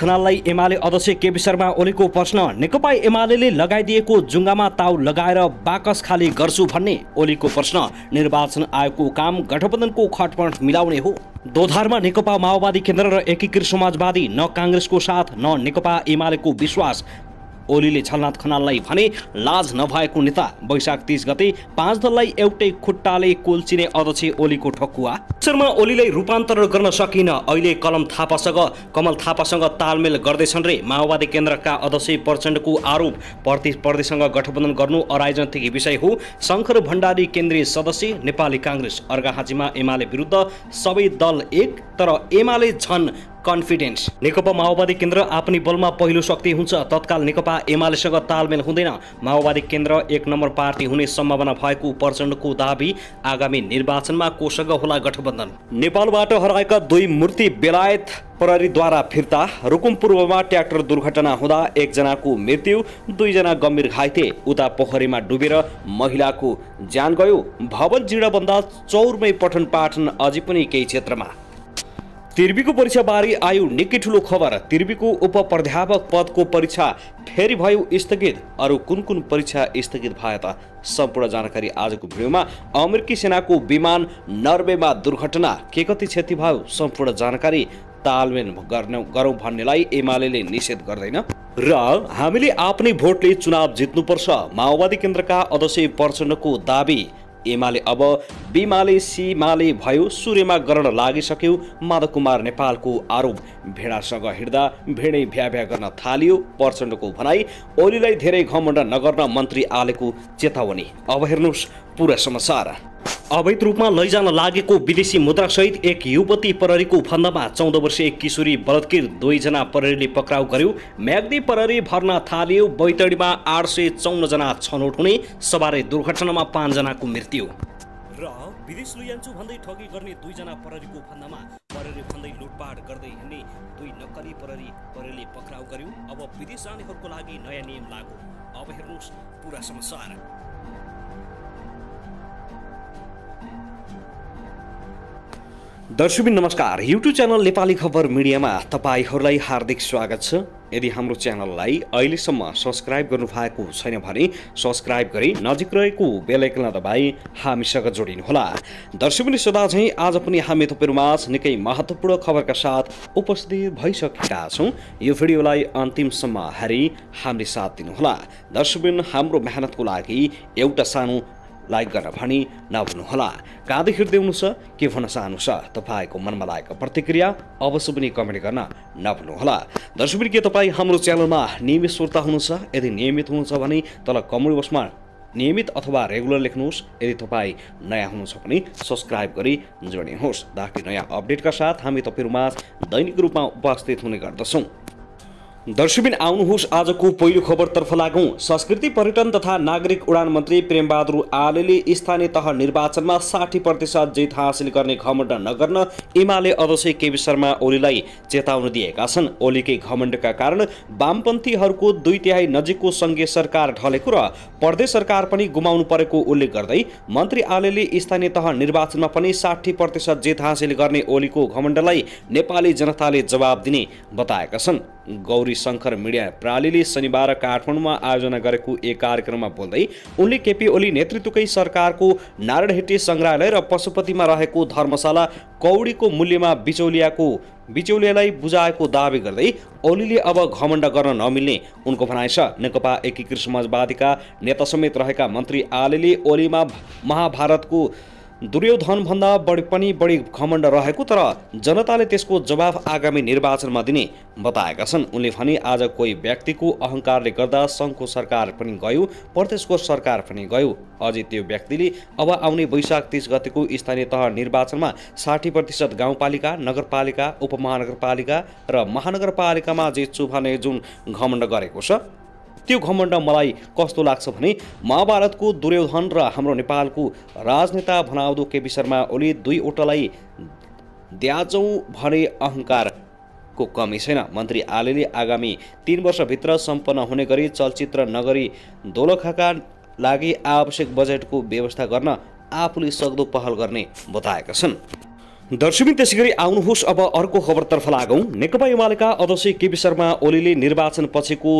खनाललाई एमाले अध्यक्ष केपी शर्मा ओलीको प्रश्न। नेकपा एमालेले लगाइदिएको जुङ्गामा ताउ लगाएर बाकस खाली गर्छु भन्ने ओलीको प्रश्न। निर्वाचन आयोगको काम गठबन्धनको खटपट मिलाउने हो। दोधारमा नेकपा माओवादी केन्द्र र एकीकृत समाजवादी, न काङ्ग्रेसको साथ न नेकपा एमालेको विश्वास। ओलीले झलनाथ खनाललाई भने लाज नभएको नेता। वैशाख 30 गते 5 दललाई एउटै खुट्टाले कोल्चिने अध्यक्ष ओलीको ठकुवा। शर्मा ओलीलाई रूपान्तरण गर्न सकिन। अहिले कमल थापासँग तालमेल गर्दैछन् रे माओवादी केन्द्रका अध्यक्ष प्रचण्डको आरोप। प्रतिस्पर्धीसँग गठबन्धन गर्नु अराजनैतिक विषय हो। शङ्कर भण्डारी केन्द्रीय सदस्य। नेपाली काङ्ग्रेस अर्घाखाँचीमा एमाले विरुद्ध सबै दल एक, तर एमाले झन कन्फिडेन्स। नेकपा माओवादी केन्द्र आफ्नै बलमा पहिलो शक्ति हुन्छ। तत्काल नेकपा एमालेसँग तालमेल हुँदैन। माओवादी केन्द्र 1 नम्बर पार्टी हुने सम्भावना भएको प्रचण्डको दाबी। आगामी निर्वाचनमा कोसँग होला गठबन्धन। नेपालबाट हराएका 2 मूर्ति बेलायत प्रहरीद्वारा फिर्ता। रुकुम पूर्वमा ट्र्याक्टर दुर्घटना हुँदा 1 जनाको मृत्यु, 2 जना गम्भीर घाइते। उता पोखरीमा डुबेर महिलाको ज्यान गयो। भवन जीर्णभन्दा चौरमै पठन पाठन अझै पनि केही क्षेत्रमा। तिर्बीको परीक्षाबारे आयो निकै ठुलो खबर। तिर्बीको उपप्राध्यापक पदको परीक्षा फेरि भयो स्थगित। अरू कुन परीक्षा स्थगित भए त? सम्पूर्ण जानकारी आजको भिडियोमा। अमेरिकी सेनाको विमान नर्वेमा दुर्घटना, के कति क्षति भयो सम्पूर्ण जानकारी। तालमेल गरौँ भन्नेलाई एमालेले निषेध गर्दैन र हामीले आफ्नै भोटले चुनाव जित्नुपर्छ। माओवादी केन्द्रका अध्यक्ष प्रचण्डको दाबी। एमाले अब बिमाले सीमाले भयो, सूर्यमा गर्न लागिसक्यो माधव कुमार नेपालको आरोप। भेडासँग हिँड्दा भेडै भ्या गर्न थालियो प्रचण्डको भनाई। ओलीलाई धेरै घमण्ड नगर्न मन्त्री आलेको चेतावनी। अब हेर्नुहोस् पुरा समाचार। अवैध रूपमा लैजान लागेको विदेशी मुद्रासहित 1 युवती प्रहरीको फन्दामा। 14 वर्षीय किशोरी बलात्कृत, 2 जना प्रहरीले पक्राउ गर्यो। म्याग्दी प्रहरी भर्न थाल्यो। बैतडीमा 854 जना छनौट हुने। सवारी दुर्घटनामा 5 जनाको मृत्यु। र विदेश लैजान्छु भन्दै ठगी गर्ने 2 जना प्रहरीको फन्दामा। प्रहरी भन्दै लुटपाट गर्दै हिँड्ने 2 नक्कली प्रहरीले पक्राउ गर्यो। अब विदेश जानेहरूको लागि नयाँ नियम लागू। अब हेर्नुहोस् पुरा समाचार। दर्शक नमस्कार, युट्युब च्यानल नेपाली खबर मिडियामा तपाईहरूलाई हार्दिक स्वागत छ। यदि हाम्रो च्यानललाई अहिलेसम्म सब्स्क्राइब गर्नुभएको छैन भने सब्स्क्राइब गरी नजिक रहेको बेल आइकन दबाई हामीसँग जोडिनुहोला। दर्शक सदा चाहिँ आज पनि हामी तपाईहरुमाझ निकै महत्त्वपूर्ण खबरका साथ उपस्थित भइसकेका छौँ। यो भिडियोलाई अन्तिमसम्म हेरी हामीले साथ दिनुहोला। दर्शक हाम्रो मेहनतको लागि एउटा सानो लाइक गर्न भनी नभुल्नुहोला। कहाँदेखि हेर्दै हुनुहुन्छ, के भन्न चाहनुहुन्छ, तपाईँको मनमा लागेको प्रतिक्रिया अवश्य पनि कमेन्ट गर्न नभुल्नुहोला। दर्शक के तपाईँ हाम्रो च्यानलमा नियमित श्रोता हुनुहुन्छ? यदि नियमित हुनुहुन्छ भने तल कमेन्ट बक्समा नियमित अथवा रेगुलर लेख्नुहोस्। यदि तपाईँ नयाँ हुनुहुन्छ भने सब्स्क्राइब गरी जोड्नुहोस् ताकि नयाँ अपडेटका साथ हामी तपाईहरुमाझ दैनिक रूपमा उपस्थित हुने गर्दछौँ। दर्शकबिन आउनुहोस् आजको पहिलो खबरतर्फ लागौँ। संस्कृति पर्यटन तथा नागरिक उडान मन्त्री प्रेमबहादुर आलेले स्थानीय तह निर्वाचनमा 60% जित हासिल गर्ने घमण्ड नगर्न एमाले अध्यक्ष केपी शर्मा ओलीलाई चेतावनी दिएका छन्। ओलीकै घमण्डका कारण वामपन्थीहरूको 2/3 नजिकको संघीय सरकार ढलेको र प्रदेश सरकार पनि गुमाउनु परेको उल्लेख गर्दै मन्त्री आलेले स्थानीय तह निर्वाचनमा पनि 60% जित हासिल गर्ने ओलीको घमण्डलाई नेपाली जनताले जवाब दिने बताएका छन्। गौरी शङ्कर मिडिया प्रणालीले शनिबार काठमाडौँमा आयोजना गरेको एक कार्यक्रममा बोल्दै उनले केपी ओली नेतृत्वकै सरकारको नारायणहिटी संग्रहालय र पशुपतिमा रहेको धर्मशाला कौडीको मूल्यमा बिचौलियालाई बुझाएको दावी गर्दै ओलीले अब घमण्ड गर्न नमिल्ने उनको भनाइ छ। नेकपा एकीकृत समाजवादीका नेता समेत रहेका मन्त्री आलेले ओलीमा महाभारतको दुर्योधन भन्दा बढी घमण्ड रहेको, तर जनताले त्यसको जवाफ आगामी निर्वाचनमा दिने बताएका छन्। उनले भने आज कोही व्यक्तिको अहंकारले गर्दा सङ्घको सरकार पनि गयो, प्रदेशको सरकार पनि गयो। अझै त्यो व्यक्तिले अब आउने वैशाख 30 गतेको स्थानीय तह निर्वाचनमा 60% गाउँपालिका, नगरपालिका, उपमहानगरपालिका र महानगरपालिकामा जित्छु भने जुन घमण्ड गरेको छ, त्यो घमण्ड मलाई कस्तो लाग्छ भने महाभारतको दुर्योधन र हाम्रो नेपालको राजनेता भनाउँदो केपी शर्मा ओली 2वटालाई द्याजौँ भने अहंकारको कमी छैन। मन्त्री आलेले आगामी 3 वर्षभित्र सम्पन्न हुने गरी चलचित्र नगरी दोलखाका लागि आवश्यक बजेटको व्यवस्था गर्न आफूले सक्दो पहल गर्ने बताएका छन्। दर्शक त्यसैगरी आउनुहोस् अब अर्को खबरतर्फ लागौं। नेकपा एमालेका अध्यक्ष केपी शर्मा ओलीले निर्वाचन पछिको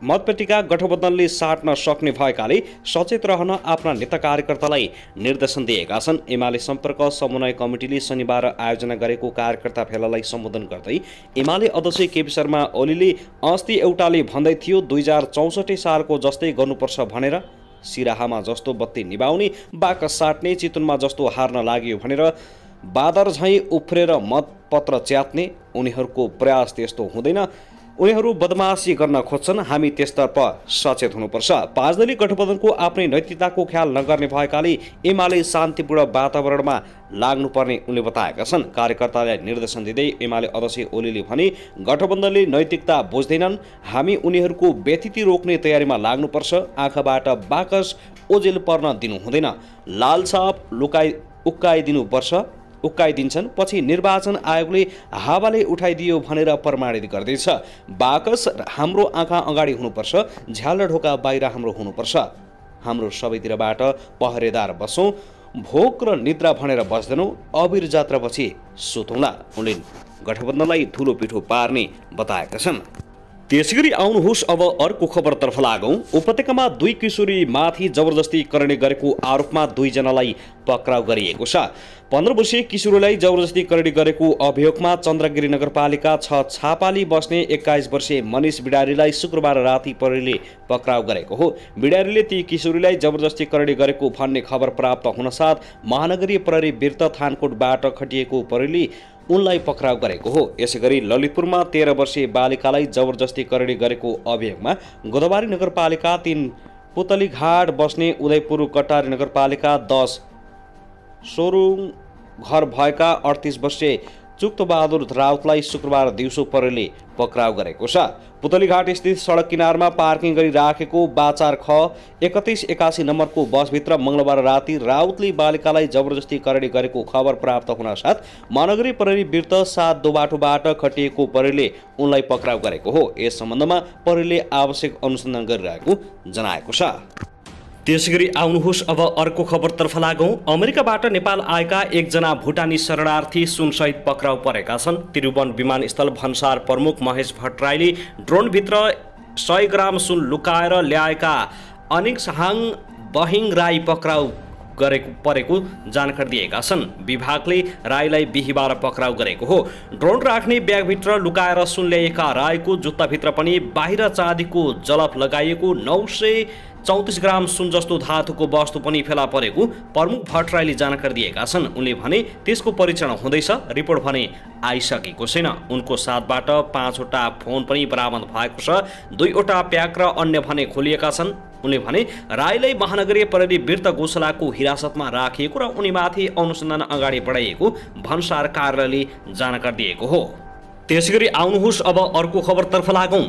मतपेटिका गठबन्धनले साट्न सक्ने भएकाले सचेत रहन आफ्ना नेता कार्यकर्तालाई निर्देशन दिएका छन्। एमाले सम्पर्क समन्वय कमिटीले शनिबार आयोजना गरेको कार्यकर्ता भेलालाई सम्बोधन गर्दै एमाले अध्यक्ष केपी शर्मा ओलीले अस्ति एउटाले भन्दै थियो 2064 सालको जस्तै गर्नुपर्छ भनेर, सिराहामा जस्तो बत्ती निभाउने, बाकस साट्ने, चितुनमा जस्तो हार्न लाग्यो भनेर बादर झैँ उफ्रेर मतपत्र च्यात्ने उनीहरूको प्रयास त्यस्तो हुँदैन। उनीहरू बदमासी गर्न खोज्छन्। हामी त्यसतर्फ सचेत हुनुपर्छ। 5 दलीय गठबन्धनको आफ्नै नैतिकताको ख्याल नगर्ने भएकाले एमाले शान्तिपूर्ण वातावरणमा लाग्नुपर्ने उनले बताएका छन्। कार्यकर्तालाई निर्देशन दिँदै एमाले अध्यक्ष ओलीले भने, गठबन्धनले नैतिकता बुझ्दैनन्। हामी उनीहरूको व्यथिति रोक्ने तयारीमा लाग्नुपर्छ। आँखाबाट बाकस ओझेल पर्न दिनु हुँदैन। लालछाप उक्काइदिन्छन्, पछि निर्वाचन आयोगले हावाले उठाइदियो भनेर प्रमाणित गर्दैछ। बाकस हाम्रो आँखा अगाडि हुनुपर्छ, झ्याल ढोका बाहिर हाम्रो हुनुपर्छ। हाम्रो सबैतिरबाट पहरेदार बसौँ, भोक र निद्रा भनेर बस्दैनौँ। अबिर जात्रापछि सुतौँला। उनले गठबन्धनलाई ठुलो पिठो पार्ने बताएका छन्। त्यसैगरी आउनुहोस् अब अर्को खबरतर्फ लागौं। उपत्यकामा 2 किशोरी माथि जबरजस्ती करणे गरेको आरोपमा 2 जनालाई पक्राउ गरिएको छ। 15 वर्षीय किशोरीलाई जबरजस्ती करणे गरेको अभियोगमा चन्द्रगिरी नगरपालिका 6 छापाली बस्ने 21 वर्षीय मनिष बिडारीलाई शुक्रबार राति प्रहरीले पक्राउ गरेको हो। बिडारीले ती किशोरीलाई जबरजस्ती करणे गरेको भन्ने खबर प्राप्त हुनसाथ महानगरीय प्रहरी बिर्त थानकोटबाट खटिएको प्रहरीले उनलाई पक्राउ गरेको हो। यसैगरी ललितपुरमा 13 वर्षीय बालिकालाई जबरजस्ती करणे गरेको अभियोगमा गोदावरी नगरपालिका 3 पुतलीघाट बस्ने उदयपुर कटारी नगरपालिका 10 सोरुङ घर भएका 38 वर्षीय चुक्तबहादुर राउतलाई शुक्रबार दिउँसो प्रहरीले पक्राउ गरेको छ। पुतलीघाट स्थित सडक किनारमा पार्किङ गरी राखेको बाचार ख 3181 नम्बरको बसभित्र मंगलबार राति राउतले बालिकालाई जबरजस्ती करणे गरेको खबर प्राप्त हुनसाथ महानगरी प्रहरी बिर्त 7 दोबाटोबाट खटिएको प्रहरीले उनलाई पक्राउ गरेको हो। यस सम्बन्धमा प्रहरीले आवश्यक अनुसन्धान गरिरहेको जनाएको छ। त्यसैगरी आउनुहोस् अब अर्को खबरतर्फ लागौं। अमेरिकाबाट नेपाल आएका 1 जना भुटानी शरणार्थी सुनसहित पक्राउ परेका छन्। त्रिभुवन विमानस्थल भन्सार प्रमुख महेश भट्टराईले ड्रोनभित्र 100 ग्राम सुन लुकाएर ल्याएका अनिक सहाङ बहिङ राई पक्राउ परेको जानकारी दिएका छन्। विभागले राईलाई बिहीबार पक्राउ गरेको हो। ड्रोन राख्ने ब्यागभित्र लुकाएर सुन ल्याएका राईको जुत्ताभित्र पनि बाहिर चाँदीको जलप लगाइएको 934 ग्राम सुन जस्तो धातुको वस्तु पनि फेला परेको प्रमुख भट्टराईले जानकारी दिएका छन्। उनले भने त्यसको परीक्षण हुँदैछ, रिपोर्ट भने आइसकेको छैन। उनको साथबाट 5 वटा फोन पनि बरामद भएको छ। 2 वटा प्याक र अन्य भने खोलिएका छन्। उनले भने राईलाई महानगरीय प्रहरी बिर्त गोसलाको हिरासतमा राखिएको र उनीमाथि अनुसन्धान अगाडि बढाइएको भन्सार कार्यालयले जानकारी दिएको हो। त्यसैगरी आउनुहोस् अब अर्को खबरतर्फ लागौं।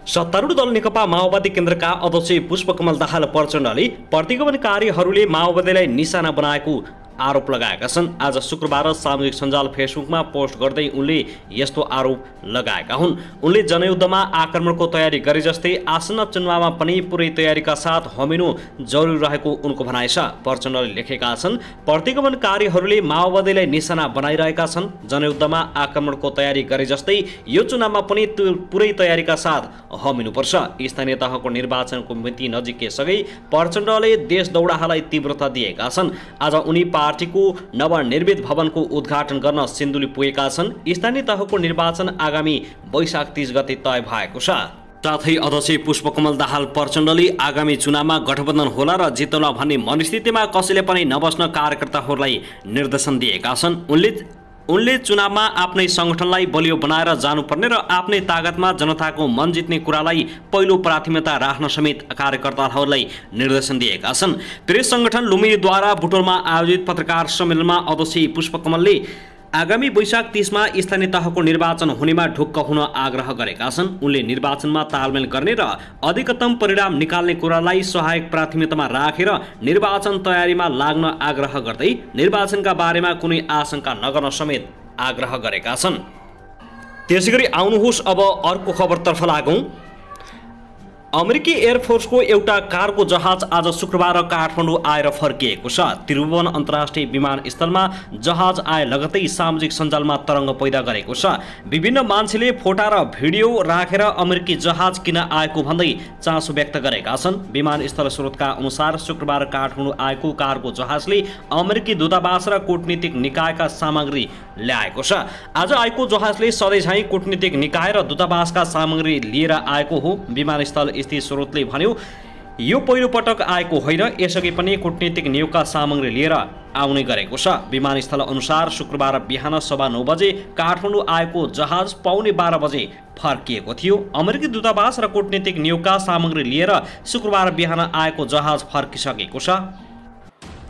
सत्तारूढ दल नेकपा माओवादी केन्द्रका अध्यक्ष पुष्पकमल दाहाल प्रचण्डले प्रतिगमनकारीहरूले माओवादीलाई निशाना बनाएको आरोप लगाएका छन्। आज शुक्रबार सामूहिक सञ्जाल फेसबुकमा पोस्ट गर्दै उनले यस्तो आरोप लगाएका हुन्। उनले जनयुद्धमा आक्रमणको तयारी गरे जस्तै आसन्न चुनावमा पनि पुरै तयारीका साथ होमिनु जरुरी रहेको उनको भनाइ छ। प्रचण्डले लेखेका छन्, प्रतिगमनकारीहरूले माओवादीलाई निशाना बनाइरहेका छन्। जनयुद्धमा आक्रमणको तयारी गरे जस्तै यो चुनावमा पनि पुरै तयारीका साथ होमिनुपर्छ। स्थानीय तहको निर्वाचनको मिति नजिकैसँगै प्रचण्डले देश दौडाहालाई तीव्रता दिएका छन्। आज उनी पार्टीको नवनिर्मित भवनको उद्घाटन गर्न सिन्धुली पुगेका छन्। स्थानीय तहको निर्वाचन आगामी वैशाख 30 गते तय भएको छ। साथै अध्यक्ष पुष्पकमल दाहाल प्रचण्डले आगामी चुनावमा गठबन्धन होला र जितौँला भन्ने मनस्थितिमा कसैले पनि नबस्न कार्यकर्ताहरूलाई निर्देशन दिएका छन्। उनले चुनावमा आफ्नै संगठनलाई बलियो बनाएर जानुपर्ने र आफ्नै तागतमा जनताको मन जित्ने कुरालाई पहिलो प्राथमिकता राख्न समेत कार्यकर्ताहरूलाई निर्देशन दिएका छन्। प्रेस संगठन लुम्बिनीद्वारा बुटोलमा आयोजित पत्रकार सम्मेलनमा अध्यक्ष पुष्पकमलले आगामी वैशाख 30 मा स्थानीय तहको निर्वाचन हुनेमा ढुक्क हुन आग्रह गरेका छन्। उनले निर्वाचनमा तालमेल गर्ने र अधिकतम परिणाम निकाल्ने कुरालाई सहायक प्राथमिकतामा राखेर निर्वाचन तयारीमा लाग्न आग्रह गर्दै निर्वाचनका बारेमा कुनै आशंका नगर्न समेत आग्रह गरेका छन्। त्यसैगरी आउनुहोस् अब अर्को खबरतर्फ लागौं। अमेरिकी एयरफोर्सको एउटा कार्गो जहाज आज शुक्रबार काठमाडौँ आएर फर्किएको छ। त्रिभुवन अन्तर्राष्ट्रिय विमानस्थलमा जहाज आए लगतै सामाजिक सञ्जालमा तरङ्ग पैदा गरेको छ। विभिन्न मान्छेले फोटा र भिडियो राखेर अमेरिकी जहाज किन आएको भन्दै चासो व्यक्त गरेका छन्। विमानस्थल स्रोतका अनुसार शुक्रबार काठमाडौँ आएको कार्गो जहाजले अमेरिकी दूतावास र कूटनीतिक निकायका सामग्री ल्याएको छ। आज आएको जहाजले सधैँझै कूटनीतिक निकाय र दूतावासका सामग्री लिएर आएको हो। विमानस्थल स्थित स्रोतले भन्यो, यो पहिलो पटक आएको होइन, यसअघि पनि कूटनीतिक नियोगका सामग्री लिएर आउने गरेको छ। विमानस्थल अनुसार शुक्रबार बिहान 9:15 बजे काठमाडौँ आएको जहाज 11:15 बजे फर्किएको थियो। अमेरिकी दूतावास र कूटनीतिक नियोगका सामग्री लिएर शुक्रबार बिहान आएको जहाज फर्किसकेको छ।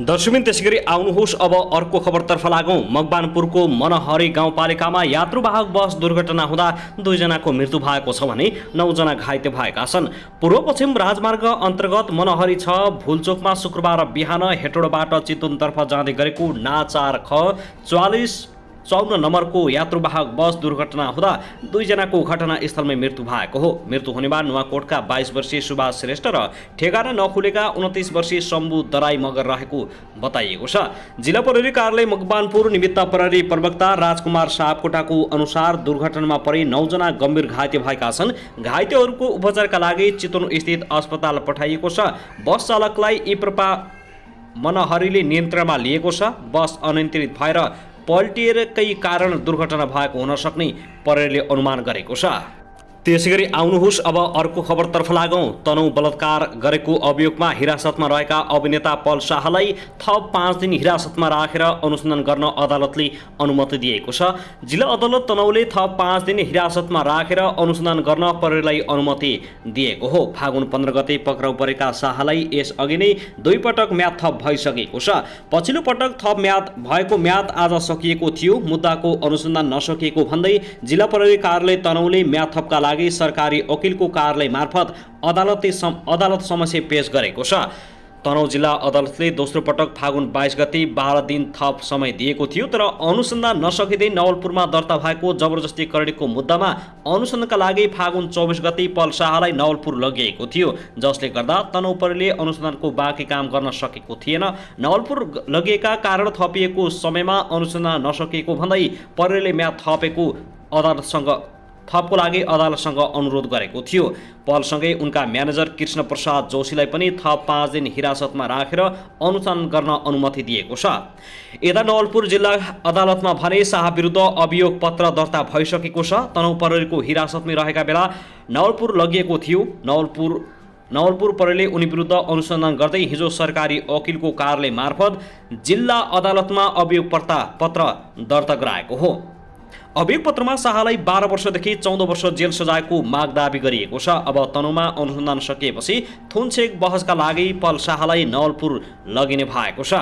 दर्शकबिन त्यसैगरी आउनुहोस् अब अर्को खबरतर्फ लागौं। मकवानपुरको मनहरी गाउँपालिकामा यात्रुवाहक बस दुर्घटना हुँदा 2 जनाको मृत्यु भएको छ भने 9 जना घाइते भएका छन्। पूर्व पश्चिम राजमार्ग अन्तर्गत मनहरी 6 भुलचोकमा शुक्रबार बिहान हेटोडबाट चितवनतर्फ जाँदै गरेको ना 4 ख 4454 नम्बरको यात्रुवाहक बस दुर्घटना हुँदा 2 जनाको घटनास्थलमै मृत्यु भएको हो। मृत्यु हुनेमा नुवाकोटका 22 वर्षीय सुभाष श्रेष्ठ र ठेगाना नखुलेका 29 वर्षीय शम्भु दराई मगर रहेको बताइएको छ। जिल्ला प्रहरी कार्यालय मकवानपुर निमित्त प्रहरी प्रवक्ता राजकुमार सापकोटाको अनुसार दुर्घटनामा परि 9 जना गम्भीर घाइते भएका छन्। घाइतेहरूको उपचारका लागि चितवन स्थित अस्पताल पठाइएको छ। बस चालकलाई इप्रपा मनहरीले नियन्त्रणमा लिएको छ। बस अनियन्त्रित भएर पल्टिएरकै कारण दुर्घटना भएको हुन सक्ने प्रहरीले अनुमान गरेको छ। त्यसैगरी आउनुहोस् अब अर्को खबरतर्फ लागौं। तनहु बलात्कार गरेको अभियोगमा हिरासतमा रहेका अभिनेता पल शाहलाई थप 5 दिन हिरासतमा राखेर अनुसन्धान गर्न अदालतले अनुमति दिएको छ। जिल्ला अदालत तनहुले थप 5 दिन हिरासतमा राखेर अनुसन्धान गर्न प्रहरीलाई अनुमति दिएको हो। फागुन 15 गते पक्राउ परेका शाहलाई यसअघि नै 2 पटक म्याद थप भइसकेको छ। पछिल्लो पटक थप म्याद भएको म्याद आज सकिएको थियो। मुद्दाको अनुसन्धान नसकिएको भन्दै जिल्ला प्रहरी कार्यालय तनहुले म्याद थपका लागि सरकारी वकिलको कार्यालय मार्फत अदालत समक्ष पेश गरेको छ। तनहुँ जिल्ला अदालतले दोस्रो पटक फागुन 22 गते 12 दिन थप समय दिएको थियो, तर अनुसन्धान नसकिँदै नवलपुरमा दर्ता भएको जबरजस्ती करणीको मुद्दामा अनुसन्धानका लागि फागुन 24 गते पल शाहलाई नवलपुर लगिएको थियो, जसले गर्दा तनहुँ प्रहरीले अनुसन्धानको बाँकी काम गर्न सकेको थिएन। नवलपुर लगिएका कारण थपिएको समयमा अनुसन्धान नसकिएको भन्दै प्रहरीले म्याद थपको लागि अदालतसँग अनुरोध गरेको थियो। पलसँगै उनका म्यानेजर कृष्ण प्रसाद जोशीलाई पनि थप 5 दिन हिरासतमा राखेर अनुसन्धान गर्न अनुमति दिएको छ। यता नवलपुर जिल्ला अदालतमा भने शाह विरुद्ध अभियोग पत्र दर्ता भइसकेको छ। तनहुँ प्रहरीको हिरासतमै रहेका बेला नवलपुर लगिएको थियो। नवलपुर प्रहरीले उनी विरुद्ध अनुसन्धान गर्दै हिजो सरकारी वकिलको कार्यालय मार्फत जिल्ला अदालतमा अभियोग पत्र दर्ता गराएको हो। अभियोग पत्रमा शाहलाई 12 वर्षदेखि 14 वर्ष जेल सजायको माग दाबी गरिएको छ। अब तनहुँमा अनुसन्धान सकिएपछि थुनछेक बहसका लागि पल शाहलाई नवलपुर लगिने भएको छ।